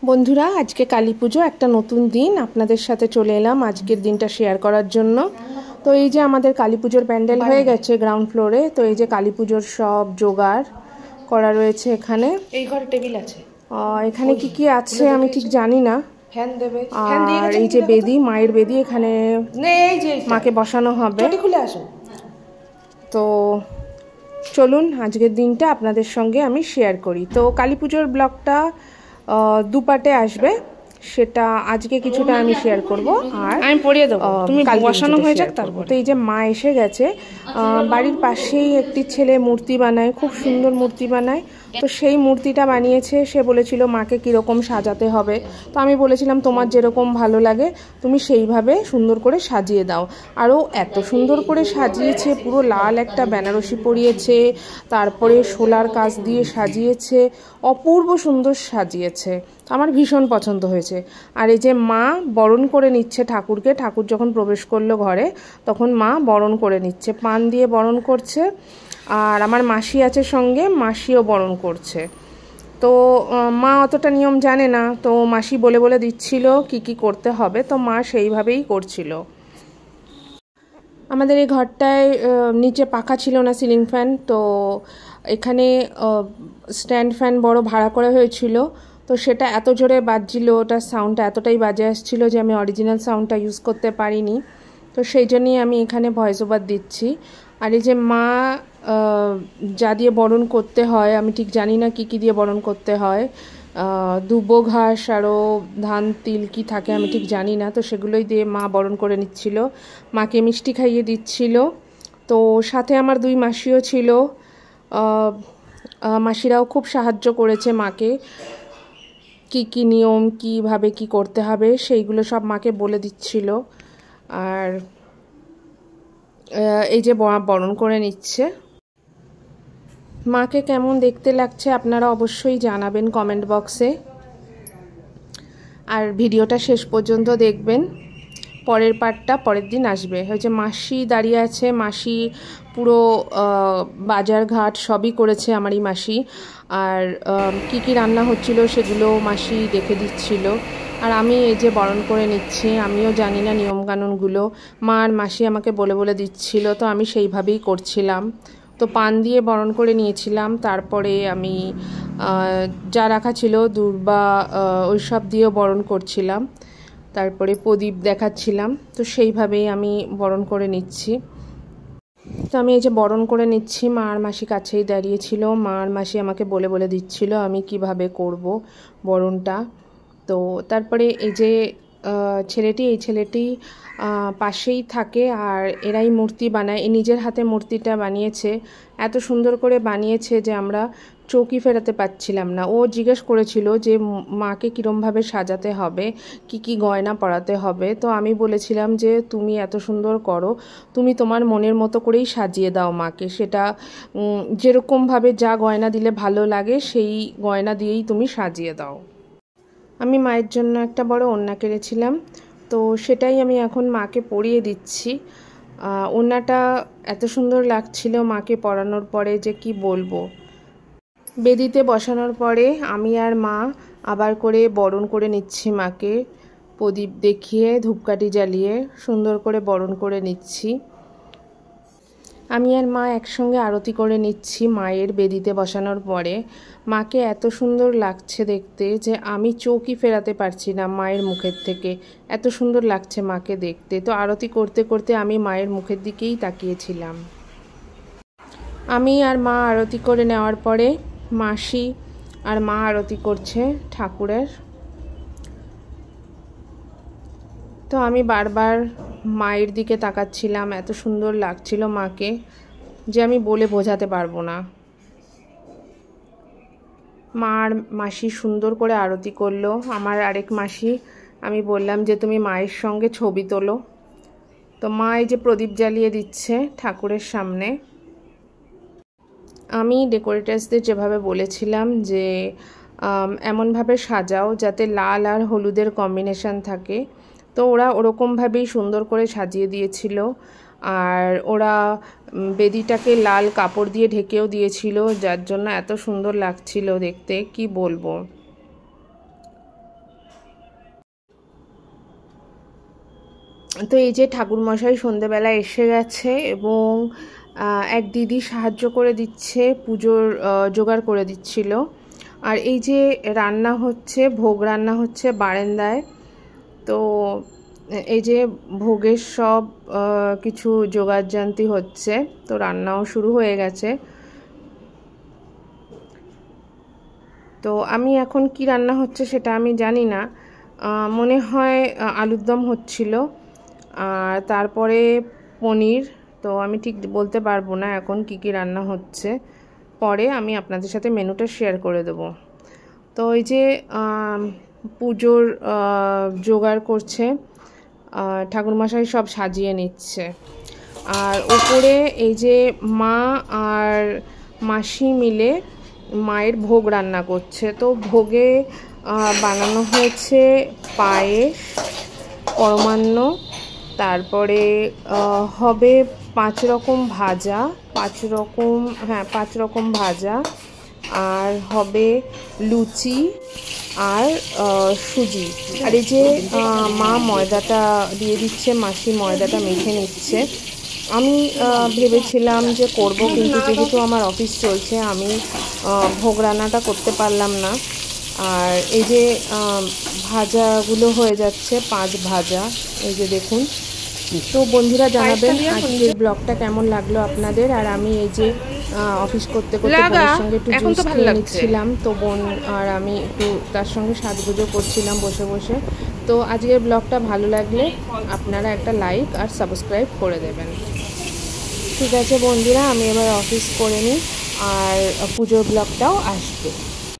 বন্ধুরা, আজকে কালী পুজো, একটা নতুন দিন আপনাদের সাথে চলে এলাম আজকের দিনটা শেয়ার করার জন্য। তো এই যে আমাদের কালী পুজোর প্যান্ডেল হয়ে গেছে গ্রাউন্ড ফ্লোরে। তো এই যে কালী পুজোর সব জোগাড় করা রয়েছে এখানে। এই ঘরে টেবিল আছে, এখানে কি কি আছে আমি ঠিক জানি না। ফ্যান দেবে, আর এই যে বেদি, মায়ের বেদি, এখানে মাকে বসানো হবে। খুলে আসো। তো চলুন আজকের দিনটা আপনাদের সঙ্গে আমি শেয়ার করি। তো কালী পুজোর ব্লগটা দু পার্টে আসবে, সেটা আজকে কিছুটা আমি শেয়ার করব আর আমি পড়িয়ে দেবো, তুমি বসানো হয়ে যাক তারপর। তো এই যে মা এসে গেছে, বাড়ির পাশেই একটি ছেলে মূর্তি বানায়, খুব সুন্দর মূর্তি বানায়। তো সেই মূর্তিটা বানিয়েছে, সে বলেছিল মাকে কীরকম সাজাতে হবে। তো আমি বলেছিলাম তোমার যেরকম ভালো লাগে তুমি সেইভাবে সুন্দর করে সাজিয়ে দাও। আরও এত সুন্দর করে সাজিয়েছে, পুরো লাল একটা বেনারসি পরিয়েছে, তারপরে শোলার কাজ দিয়ে সাজিয়েছে, অপূর্ব সুন্দর সাজিয়েছে। আমার ভীষণ পছন্দ হয়েছে। আর এই যে মা বরণ করে নিচ্ছে ঠাকুরকে, ঠাকুর যখন প্রবেশ করলো ঘরে তখন মা বরণ করে নিচ্ছে, পান দিয়ে বরণ করছে। আর আমার মাসি আছে সঙ্গে, মাসিও বরণ করছে। তো মা অতটা নিয়ম জানে না, তো মাসি বলে বলে দিচ্ছিল কি কি করতে হবে, তো মা সেইভাবেই করছিল। আমাদের এই ঘরটায় নিচে পাখা ছিল না, সিলিং ফ্যান। তো এখানে স্ট্যান্ড ফ্যান বড় ভাড়া করা হয়েছিল। তো সেটা এত জোরে বাজছিল, ওটার সাউন্ডটা এতটাই বাজে আসছিল যে আমি অরিজিনাল সাউন্ডটা ইউজ করতে পারিনি। তো সেই জন্যই আমি এখানে ভয়েস ওভার দিচ্ছি। আর এই যে মা যা দিয়ে বরণ করতে হয়, আমি ঠিক জানি না কি কি দিয়ে বরণ করতে হয়, দুবো ঘাস আরও ধান তিল কি থাকে আমি ঠিক জানি না। তো সেগুলোই দিয়ে মা বরণ করে নিচ্ছিল, মাকে মিষ্টি খাইয়ে দিচ্ছিল। তো সাথে আমার দুই মাসিও ছিল, মাসিরাও খুব সাহায্য করেছে মাকে, কি কি নিয়ম কিভাবে কি করতে হবে সেইগুলো সব মাকে বলে দিচ্ছিল। আর এই যে বরণ করে নিচ্ছে। মাকে কেমন দেখতে লাগছে আপনারা অবশ্যই জানাবেন কমেন্ট বক্সে। আর ভিডিওটা শেষ পর্যন্ত দেখবেন, পরের পার্টটা পরের দিন আসবে। হচ্ছে মাসি দাঁড়িয়ে আছে, মাসি পুরো বাজার ঘাট সবই করেছে আমারই মাসি। আর কি কি রান্না হচ্ছিল সেগুলো মাসি দেখে দিচ্ছিল। আর আমি এই যে বরণ করে নিচ্ছি, আমিও জানি না নিয়মকানুনগুলো, মা আর মাসি আমাকে বলে বলে দিচ্ছিল, তো আমি সেইভাবেই করছিলাম। তো পান দিয়ে বরণ করে নিয়েছিলাম, তারপরে আমি যা রাখা ছিল দূর্বা ওই সব দিয়েও বরণ করছিলাম, তারপরে প্রদীপ দেখাচ্ছিলাম। তো সেইভাবেই আমি বরণ করে নিচ্ছি। তো আমি এই যে বরণ করে নিচ্ছি, মা আর মাসি কাছেই দাঁড়িয়েছিল, মা আর মাসি আমাকে বলে বলে দিচ্ছিল আমি কিভাবে করব বরণটা। তো তারপরে এই যে এই ছেলেটি পাশেই থাকে, আর এরাই মূর্তি বানায়, নিজের হাতে মূর্তিটা বানিয়েছে, এত সুন্দর করে বানিয়েছে যে আমরা চৌকি ফেরাতে পারছিলাম না। ও জিজ্ঞেস করেছিল যে মাকে কীরমভাবে সাজাতে হবে, কি কি গয়না পরাতে হবে। তো আমি বলেছিলাম যে তুমি এত সুন্দর করো, তুমি তোমার মনের মতো করেই সাজিয়ে দাও মাকে, সেটা যেরকমভাবে যা গয়না দিলে ভালো লাগে সেই গয়না দিয়েই তুমি সাজিয়ে দাও। আমি মায়ের জন্য একটা বড় ওড়না কেড়েছিলাম, তো সেটাই আমি এখন মাকে পরিয়ে দিচ্ছি। ওড়নাটা এত সুন্দর লাগছিল মাকে পরানোর পরে যে কি বলবো। বেদিতে বসানোর পরে আমি আর মা আবার করে বরণ করে নিচ্ছি মাকে, প্রদীপ দেখিয়ে ধূপকাঠি জ্বালিয়ে সুন্দর করে বরণ করে নিচ্ছি। আমি আর মা একসঙ্গে আরতি করে নিচ্ছি মায়ের বেদিতে বসানোর পরে। মাকে এত সুন্দর লাগছে দেখতে যে আমি চোখই ফেরাতে পারছি না মায়ের মুখের থেকে, এত সুন্দর লাগছে মাকে দেখতে। তো আরতি করতে করতে আমি মায়ের মুখের দিকেই তাকিয়েছিলাম। আমি আর মা আরতি করে নেওয়ার পরে মাসি আর মা আরতি করছে ঠাকুরের। তো আমি বারবার মায়ের দিকে তাকাচ্ছিলাম, এত সুন্দর লাগছিল মাকে যে আমি বলে বোঝাতে পারবো না। মা আর মাসি সুন্দর করে আরতি করলো। আমার আরেক মাসি, আমি বললাম যে তুমি মায়ের সঙ্গে ছবি তোলো। তো মা এই যে প্রদীপ জ্বালিয়ে দিচ্ছে ঠাকুরের সামনে। আমি ডেকোরেটার্সদের যেভাবে বলেছিলাম যে এমনভাবে সাজাও যাতে লাল আর হলুদের কম্বিনেশান থাকে, তো ওরা ওরকমভাবেই সুন্দর করে সাজিয়ে দিয়েছিল। আর ওরা বেদিটাকে লাল কাপড় দিয়ে ঢেকেও দিয়েছিল, যার জন্য এত সুন্দর লাগছিল দেখতে কি বলবো। তো এই যে ঠাকুরমশাই সন্ধেবেলা এসে গেছে এবং এক দিদি সাহায্য করে দিচ্ছে, পুজোর জোগাড় করে দিচ্ছিল। আর এই যে রান্না হচ্ছে, ভোগ রান্না হচ্ছে বারান্দায়। তো এই যে ভোগের সব কিছু জোগাড়জান্তি হচ্ছে, তো রান্নাও শুরু হয়ে গেছে। তো আমি এখন কি রান্না হচ্ছে সেটা আমি জানি না, মনে হয় আলুর দম হচ্ছিল আর তারপরে পনির। তো আমি ঠিক বলতে পারবো না এখন কি কি রান্না হচ্ছে, পরে আমি আপনাদের সাথে মেনুটা শেয়ার করে দেব। তো এই যে পুজোর জোগাড় করছে, ঠাকুরমশাই সব সাজিয়ে নিচ্ছে। আর ওপরে এই যে মা আর মাসি মিলে মায়ের ভোগ রান্না করছে। তো ভোগে বানানো হয়েছে পায়েস, পরমান্ন, তারপরে হবে 5 রকম ভাজা, 5 রকম ভাজা, আর হবে লুচি আর সুজি। আর এই যে মা ময়দাটা দিয়ে দিচ্ছে, মাসি ময়দাটা মেখে নিচ্ছে। আমি ভেবেছিলাম যে করব, কিন্তু যেহেতু আমার অফিস চলছে আমি ভোগ রান্নাটা করতে পারলাম না। আর এই যে ভাজাগুলো হয়ে যাচ্ছে, 5 ভাজা, এই যে দেখুন। তো বন্ধুরা জানাবেন আজকের ব্লগটা কেমন লাগলো আপনাদের। আর আমি এই যে অফিস করতে করতে বোনের সঙ্গে একটু জুস খেয়ে নিচ্ছিলাম। তো বোন আর আমি একটু তার সঙ্গে সাজগোজও করছিলাম বসে বসে। তো আজকের ব্লগটা ভালো লাগলে আপনারা একটা লাইক আর সাবস্ক্রাইব করে দেবেন। ঠিক আছে বন্ধুরা, আমি এবার অফিস করে নিই আর পুজোর ব্লগটাও আসবে।